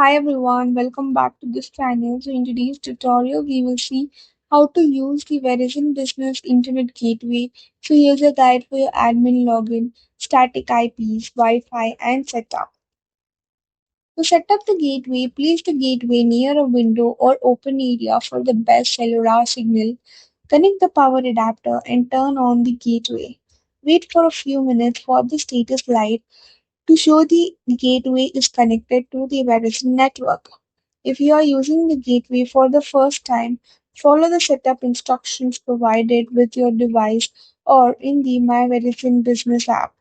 Hi everyone, welcome back to this channel. So in today's tutorial, we will see how to use the Verizon Business Internet Gateway. So here's a guide for your admin login, static IPs, Wi-Fi, and setup. To set up the gateway, place the gateway near a window or open area for the best cellular signal. Connect the power adapter and turn on the gateway. Wait for a few minutes for the status light to show the gateway is connected to the Verizon network. If you are using the gateway for the first time, follow the setup instructions provided with your device or in the My Verizon Business app.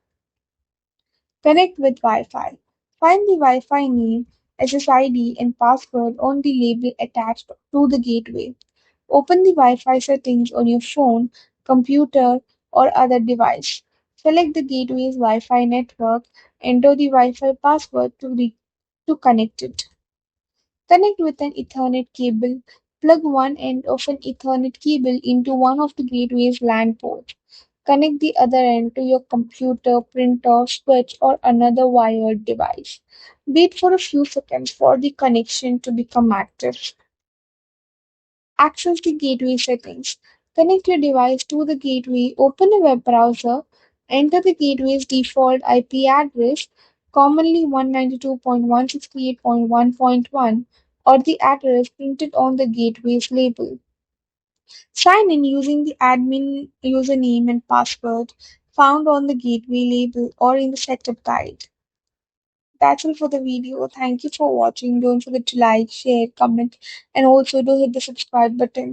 Connect with Wi-Fi. Find the Wi-Fi name, SSID, and password on the label attached to the gateway. Open the Wi-Fi settings on your phone, computer, or other device. Select the gateway's Wi-Fi network. Enter the Wi-Fi password to connect it. Connect with an Ethernet cable. Plug one end of an Ethernet cable into one of the gateway's LAN ports. Connect the other end to your computer, printer, switch, or another wired device. Wait for a few seconds for the connection to become active. Access the gateway settings. Connect your device to the gateway, open a web browser, enter the gateway's default IP address, commonly 192.168.1.1, or the address printed on the gateway's label. Sign in using the admin username and password found on the gateway label or in the setup guide. That's all for the video. Thank you for watching. Don't forget to like, share, comment, and also do hit the subscribe button.